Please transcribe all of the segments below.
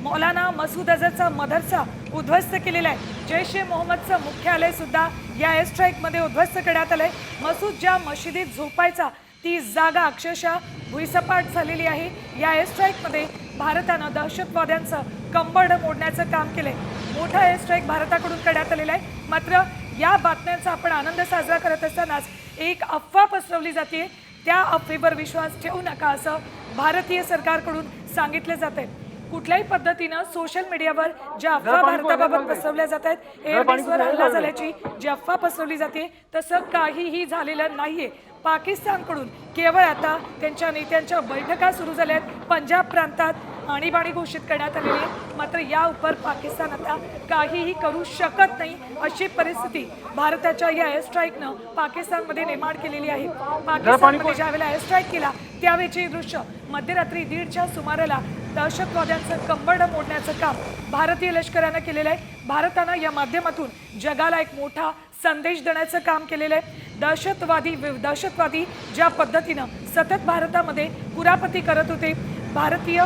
मौलाना मसूद अझरचा मदरसा उद्ध्वस्त केलेला आहे। जैश ए मोहम्मदचं मुख्यालय सुद्धा या एअर स्ट्राईकमध्ये उद्ध्वस्त करण्यात आलंय। मसूद ज्या मशिदीत झोपायचा ती जागा अक्षरशः भुईसपाट झालेली आहे। या एअर स्ट्राईकमध्ये भारतानं दहशतवाद्यांचं कंबरड मोडण्याचं काम केलंय। मोठा एअर स्ट्राईक भारताकडून करण्यात आलेला आहे। मात्र या बातम्यांचा आपण आनंद साजरा करत असतानाच एक अफवा पसरवली जाते, त्या अफवेवर विश्वास ठेवू नका असं भारतीय सरकारकडून सांगितले जाते। कुठल्याही पद्धतीनं सोशल मीडियावर ज्या अफवा भारताबाबत पसरवल्या जात आहेत, एअरबेसवर हल्ला झाल्याची जी अफवा पसरवली जाते तसं काहीही झालेलं नाहीये। पाकिस्तानकडून केवळ आता त्यांच्या नेत्यांच्या बैठका सुरू झाल्या आहेत। पंजाब प्रांतात आणीबाणी घोषित करण्यात आलेली आहे। मात्र या उपर पाकिस्तान आता काहीही करू शकत नाही अशी परिस्थिती भारताच्या या एअर स्ट्राईकनं पाकिस्तानमध्ये निर्माण केलेली आहे। पाकिस्तानमध्ये ज्यावेळेला एअर स्ट्राईक केला त्यावेळेचे दृश्य मध्यरात्री 1:30च्या सुमाराला दहशतवाद्यांचं कंबरड मोडण्याचं काम भारतीय लष्करानं केलेलं आहे। भारतानं या माध्यमातून जगाला एक मोठा संदेश देण्याचं काम केलेलं आहे। दहशतवादी ज्या पद्धतीनं सतत भारतामध्ये कुरापती करत होते, भारतीय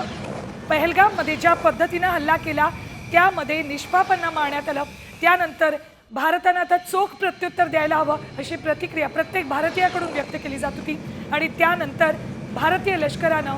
पहलगाममध्ये ज्या पद्धतीनं हल्ला केला त्यामध्ये निष्पापांना मारण्यात आलं, त्यानंतर भारतानं आता चोख प्रत्युत्तर द्यायला हवं अशी प्रतिक्रिया प्रत्येक भारतीयाकडून व्यक्त केली जात होती। आणि त्यानंतर भारतीय लष्करानं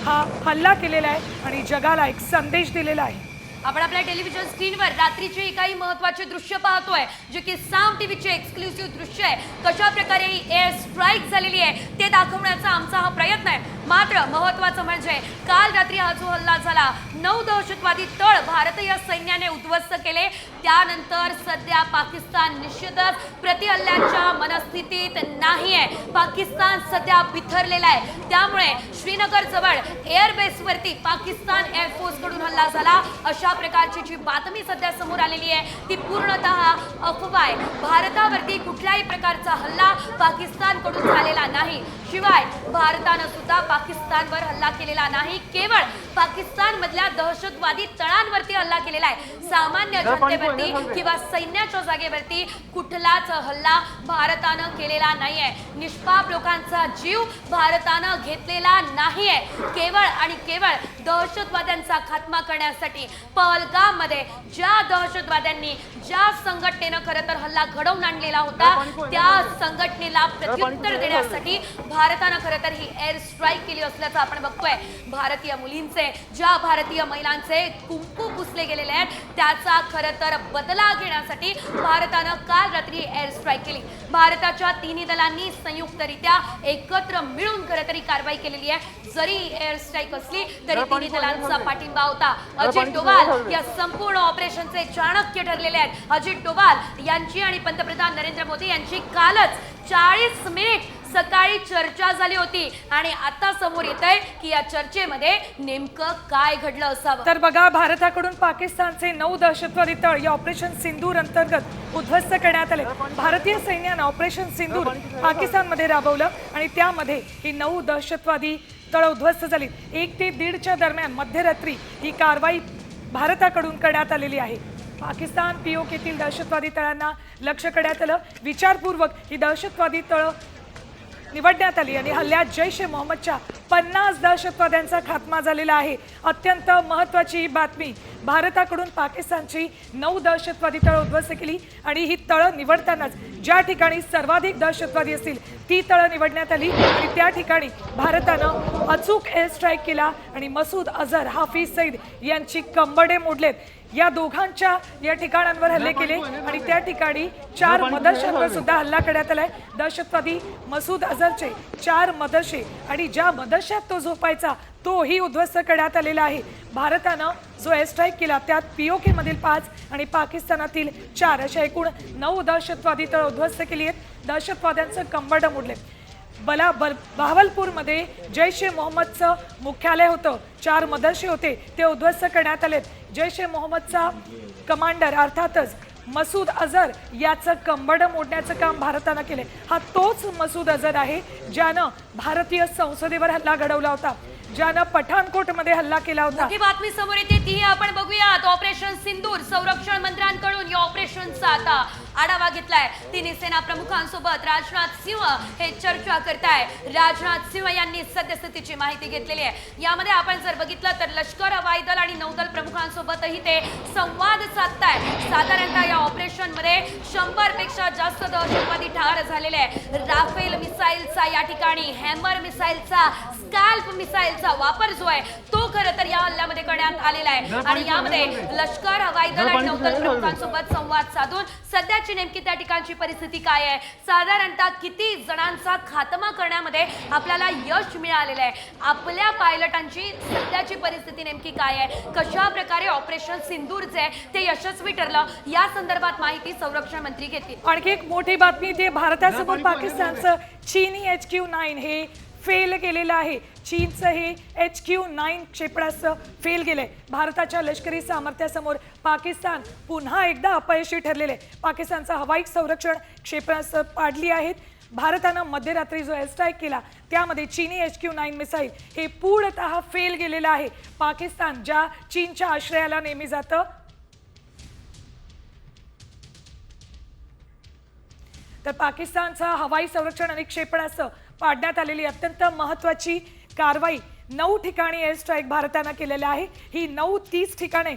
हा हल्ला केलेला आहे आणि जगाला एक संदेश दिलेला आहे। आपण आपल्या टेलिव्हिजन स्क्रीनवर रात्रीचे काही महत्त्वाचे दृश्य पाहतोय, जे की साम टीव्हीचे एक्सक्लुसिव्ह दृश्य आहे। कशा प्रकारे ही एअर स्ट्राईक झालेली आहे ते दाखवण्याचा आमचा हा प्रयत्न आहे। मात्र महत्त्वाचं म्हणजे काल रात्री हा जो हल्ला झाला, 9 दहशतवादी तळ भारतीय सैन्याने उद्ध्वस्त केले। त्यानंतर सध्या पाकिस्तान निश्चितच प्रतिहल्ल्याच्या मनस्थितीत नाही आहे। पाकिस्तान सध्या बिथरलेला आहे। त्यामुळे श्रीनगर जवळ एअरबेसवरती पाकिस्तान एअरफोर्सकडून हल्ला झाला अशा प्रकारची जी बातमी सध्या समोर आलेली आहे ती पूर्णतः अफवा आहे। भारतावरती कुठल्याही प्रकारचा हल्ला पाकिस्तानकडून झालेला नाही। शिवाय भारतानं सुद्धा पाकिस्तानवर हल्ला केलेला नाही, केवळ पाकिस्तान मधल्या दहशतवादी तळांवरती हल्ला केलेला आहे। सामान्य जनतेवरती किंवा सैन्याच्या जागेवरती कुठलाच हल्ला भारतानं केलेला नाहीये। निष्पाप लोकांचा जीव भारतानं घेतलेला नाहीये। केवळ आणि केवळ दहशतवाद्यांचा खात्मा करण्यासाठी पहलगाम मध्ये ज्या दहशतवाद्यांनी ज्या संघटनेनं खरं तर हल्ला घडवून आणलेला होता त्या संघटनेला प्रत्युत्तर देण्यासाठी भारतानं खरं तर ही एअर स्ट्राईक केली असल्याचं आपण बघतोय। भारतीय मुलींचे, ज्या भारतीय महिलांचे कुंकू पुसले गेलेले आहेत त्याचा खरं तर बदला घेण्यासाठी भारतानं काल रात्री एअर स्ट्राईक केली। भारताच्या तिन्ही दलांनी संयुक्तरित्या एकत्र मिळून खरं तरी कारवाई केलेली आहे। जरी एअर स्ट्राईक असली तरी तिन्ही दलांचा पाठिंबा होता। अजित डोवाल या संपूर्ण ऑपरेशनचे चाणक्य ठरलेले आहेत। अजित डोवाल यांची आणि पंतप्रधान नरेंद्र मोदी यांची कालच 40 मिनिट सकाळी चर्चा झाली होती आणि आता समोर येतंय की या चर्चेमध्ये नेमकं काय घडलं असावं। तर बघा, भारताकडून पाकिस्तानचे 9 दहशतवादी तळ या ऑपरेशन सिंदूर अंतर्गत उद्ध्वस्त करण्यात आले। भारतीय सैन्यानं ऑपरेशन सिंदूर पाकिस्तानमध्ये राबवलं आणि त्यामध्ये ही 9 दहशतवादी तळ उद्ध्वस्त झाली। 1 ते 1:30च्या दरम्यान मध्यरात्री ही कारवाई भारताकडून करण्यात आलेली आहे। पाकिस्तान पीओकेतील दहशतवादी तळांना लक्ष्य करण्यात आलं। विचारपूर्वक ही दहशतवादी तळ निवडण्यात आली आणि हल्ल्यात जैश ए मोहम्मदच्या 50 दहशतवाद्यांचा खात्मा झालेला आहे। अत्यंत महत्त्वाची ही बातमी, भारताकडून पाकिस्तानची 9 दहशतवादी तळ उद्ध्वस्त केली आणि ही तळं निवडतानाच ज्या ठिकाणी सर्वाधिक दहशतवादी असतील ती तळं निवडण्यात आली आणि त्या ठिकाणी भारतानं अचूक एअर स्ट्राईक केला आणि मसूद अझर, हाफिज सईद यांची कंबरडे मोडलेत। या दोघांच्या या ठिकाणांवर हल्ले केले आणि त्या ठिकाणी 4 मदरशांवर सुद्धा हल्ला करण्यात आलाय। दहशतवादी मसूद अझरचे 4 मदरशे आणि ज्या मदरशात तो झोपायचा तोही उद्ध्वस्त करण्यात आलेला आहे। भारतानं जो एअर स्ट्राईक केला त्यात पीओके मधील 5 आणि पाकिस्तानातील 4 अशा एकूण 9 दहशतवादी तळ उद्ध्वस्त केली आहेत। दहशतवाद्यांचं कंबरड मोडले। बहावलपूरमध्ये जैश ए मोहम्मदचं मुख्यालय होतं, 4 मदरसे होते ते उद्ध्वस्त करण्यात आलेत। जैश ए मोहम्मदचा कमांडर अर्थातच मसूद अझर याचं कंबरड मोडण्याचं काम भारतानं केले। हा तोच मसूद अझर आहे ज्यानं भारतीय संसदेवर हल्ला घडवला होता, ज्यानं पठाणकोटमध्ये हल्ला केला होता। ही बातमी समोर येते ती आपण बघूयात। ऑपरेशन सिंदूर, संरक्षण मंत्र्यांकडून या ऑपरेशनचा आता आढावा घेतलाय। तिन्ही सेना प्रमुखांसोबत राजनाथ सिंह हे चर्चा करताय। राजनाथ सिंह यांनी सद्यस्थितीची माहिती घेतलेली आहे। यामध्ये आपण जर बघितलं तर लष्कर, हवाई दल आणि नौदल प्रमुखांना पंतप्रमुखांसोबतही ते संवाद साधताय। साधारणतः या ऑपरेशन मध्ये 100 पेक्षा जास्त दहशतवादी ठार झालेले आहे। राफेल मिसाईलचा या ठिकाणी हॅमर मिसाईलचा स्कॅल्प मिसाईलचा वापर जो आहे तो खरं तर या हल्ल्यामध्ये करण्यात आलेला आहे आणि यामध्ये लष्कर, हवाई दल आणि नौदल प्रमुखांसोबत संवाद साधून सध्याची नेमकी त्या ठिकाणची परिस्थिती काय आहे, साधारणतः किती जणांचा खात्मा करण्यामध्ये आपल्याला यश मिळालेलं आहे, आपल्या पायलटांची सध्याची परिस्थिती नेमकी काय आहे, कशा प्रकारे ऑपरेशन सिंदूर जे ते यशस्वी ठरलं या संदर्भात माहिती संरक्षण मंत्री घेतील। आणखी एक मोठी बातमी ती भारतासमोर पाकिस्तानचं चीनी HQ-9 हे फेल केलेलं आहे। चीनचं हे HQ-9 क्षेपणास्त्र फेल गेलंय। भारताच्या लष्करी सामर्थ्यासमोर पाकिस्तान पुन्हा एकदा अपयशी ठरलेले। पाकिस्तानचं हवाई संरक्षण क्षेपणास्त्र पाडली आहेत। भारतानं मध्यरात्री जो एअर स्ट्राईक केला त्यामध्ये चीनी HQ-9 मिसाईल हे पूर्णतः फेल गेलेलं आहे। पाकिस्तान ज्या चीनच्या आश्रयाला नेहमी जातं तर पाकिस्तानचा हवाई संरक्षण आणि क्षेपणास्त्र पाडण्यात आलेली अत्यंत महत्त्वाची कारवाई 9 ठिकाणी एअर स्ट्राईक भारतानं केलेल्या आहे। ही 9-30 ठिकाणे